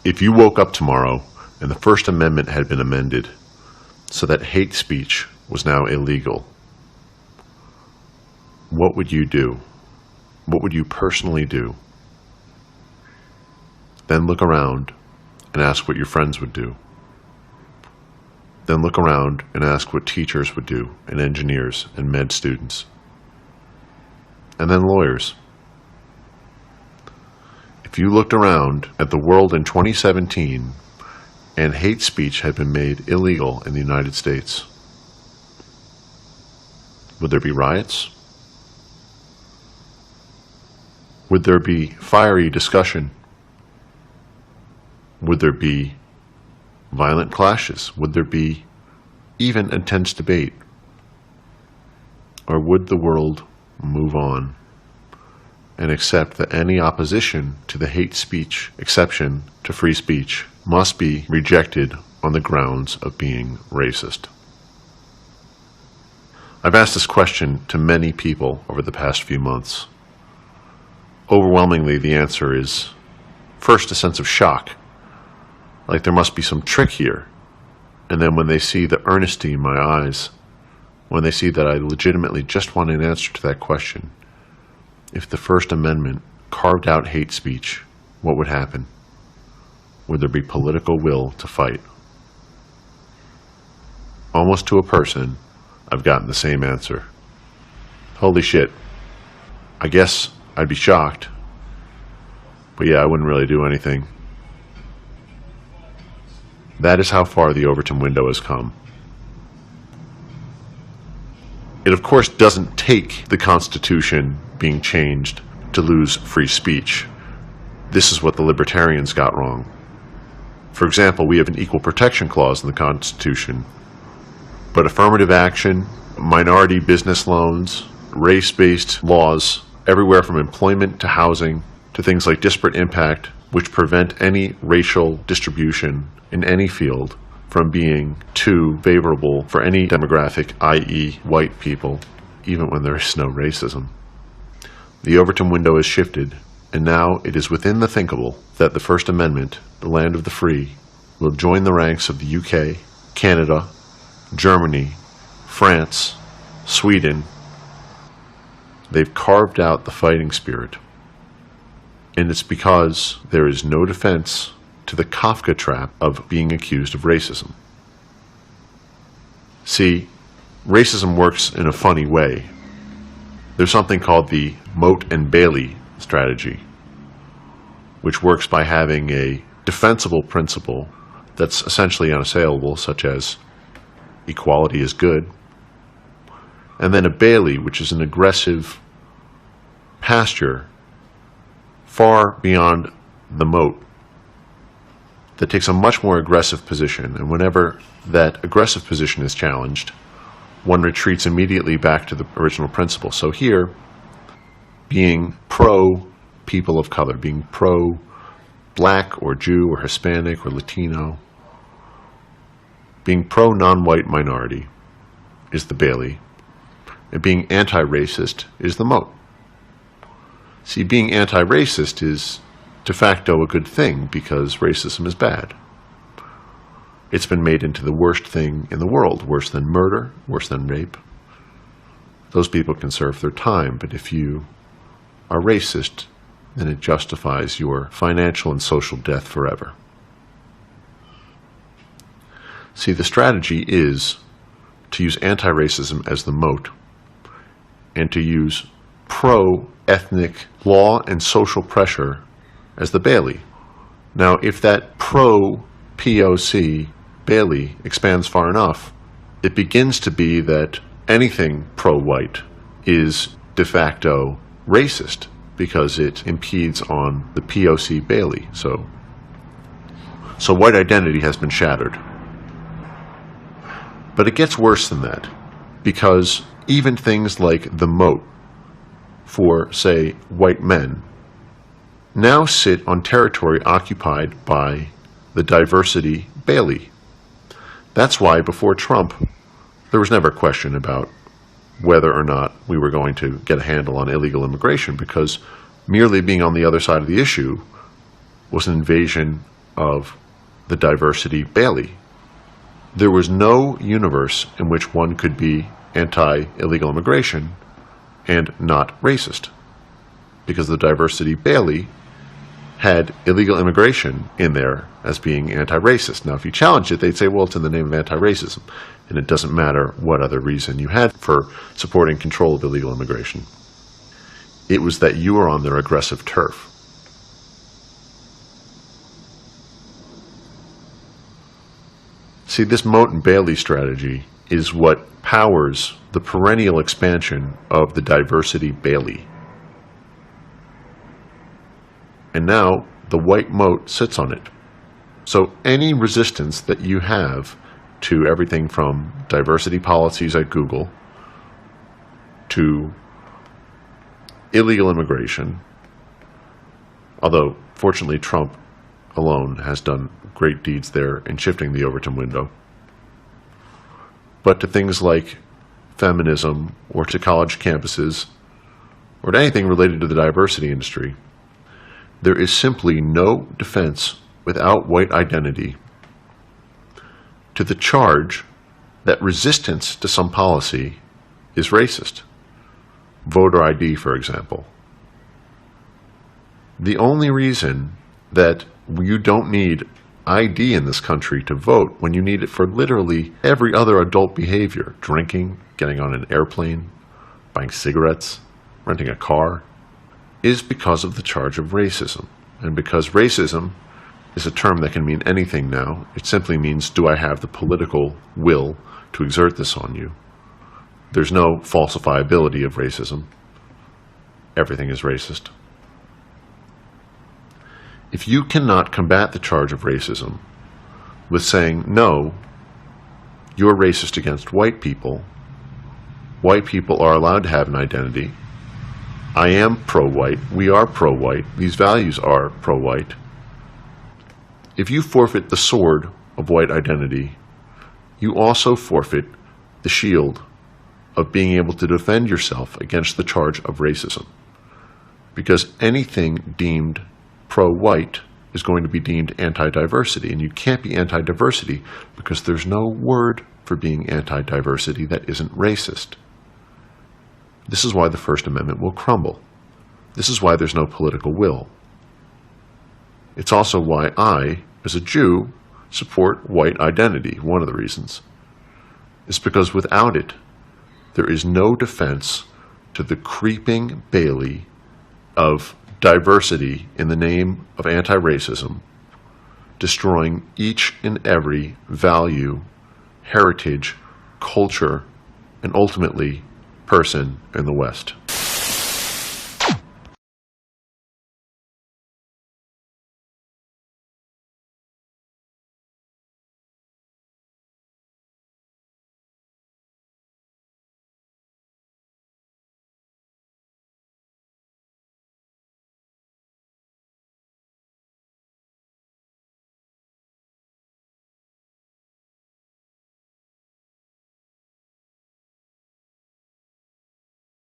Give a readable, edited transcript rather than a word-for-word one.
If you woke up tomorrow and the First Amendment had been amended so that hate speech was now illegal, what would you do? What would you personally do? Then look around and ask what your friends would do. Then look around and ask what teachers would do, and engineers and med students. And then lawyers. If you looked around at the world in 2017 and hate speech had been made illegal in the United States, would there be riots? Would there be fiery discussion? Would there be violent clashes? Would there be even intense debate? Or would the world move on and accept that any opposition to the hate speech exception to free speech must be rejected on the grounds of being racist? I've asked this question to many people over the past few months. Overwhelmingly, the answer is, first, a sense of shock, like there must be some trick here. And then when they see the earnesty in my eyes, when they see that I legitimately just want an answer to that question, if the First Amendment carved out hate speech, what would happen? Would there be political will to fight? Almost to a person, I've gotten the same answer. Holy shit. I guess I'd be shocked. But yeah, I wouldn't really do anything. That is how far the Overton window has come. It, of course, doesn't take the Constitution being changed to lose free speech. This is what the libertarians got wrong. For example, we have an equal protection clause in the Constitution, but affirmative action, minority business loans, race-based laws, everywhere from employment to housing to things like disparate impact, which prevent any racial distribution in any field from being too favorable for any demographic, i.e. white people, even when there is no racism. The Overton window has shifted, and now it is within the thinkable that the First Amendment, the land of the free, will join the ranks of the UK, Canada, Germany, France, Sweden. They've carved out the fighting spirit. And it's because there is no defense to the Kafka trap of being accused of racism. See, racism works in a funny way. There's something called the Moat and Bailey strategy, which works by having a defensible principle that's essentially unassailable, such as equality is good, and then a Bailey, which is an aggressive pasture far beyond the moat that takes a much more aggressive position, and whenever that aggressive position is challenged, one retreats immediately back to the original principle. So here, being pro-people of color, being pro-black or Jew or Hispanic or Latino, being pro-non-white minority is the Bailey, and being anti-racist is the moat. See, being anti-racist is de facto a good thing because racism is bad. It's been made into the worst thing in the world, worse than murder, worse than rape. Those people can serve their time, but if you are racist, then it justifies your financial and social death forever. See, the strategy is to use anti-racism as the moat and to use pro-ethnic law and social pressure as the Bailey. Now, if that pro-POC Bailey expands far enough, it begins to be that anything pro-white is de facto racist because it impedes on the POC Bailey. So white identity has been shattered. But it gets worse than that, because even things like the moat for, say, white men now sit on territory occupied by the diversity Bailey. That's why before Trump, there was never a question about whether or not we were going to get a handle on illegal immigration, because merely being on the other side of the issue was an invasion of the diversity Bailey. There was no universe in which one could be anti-illegal immigration and not racist, because the diversity Bailey had illegal immigration in there as being anti-racist. Now, if you challenge it, they'd say, well, it's in the name of anti-racism, and it doesn't matter what other reason you had for supporting control of illegal immigration. It was that you were on their aggressive turf. See, this Moat and Bailey strategy is what powers the perennial expansion of the diversity Bailey. And now the white moat sits on it. So any resistance that you have to everything from diversity policies at Google to illegal immigration, although fortunately Trump alone has done great deeds there in shifting the Overton window, but to things like feminism or to college campuses or to anything related to the diversity industry, there is simply no defense without white identity to the charge that resistance to some policy is racist. Voter ID, for example. The only reason that you don't need ID in this country to vote when you need it for literally every other adult behavior, drinking, getting on an airplane, buying cigarettes, renting a car, is because of the charge of racism. And because racism is a term that can mean anything now, it simply means, do I have the political will to exert this on you? There's no falsifiability of racism. Everything is racist. If you cannot combat the charge of racism with saying, no, you're racist against white people are allowed to have an identity, I am pro-white, we are pro-white, these values are pro-white. If you forfeit the sword of white identity, you also forfeit the shield of being able to defend yourself against the charge of racism. Because anything deemed pro-white is going to be deemed anti-diversity, and you can't be anti-diversity because there's no word for being anti-diversity that isn't racist. This is why the First Amendment will crumble. This is why there's no political will. It's also why I, as a Jew, support white identity. One of the reasons is because without it, there is no defense to the creeping Bailey of diversity in the name of anti-racism, destroying each and every value, heritage, culture, and ultimately person in the West.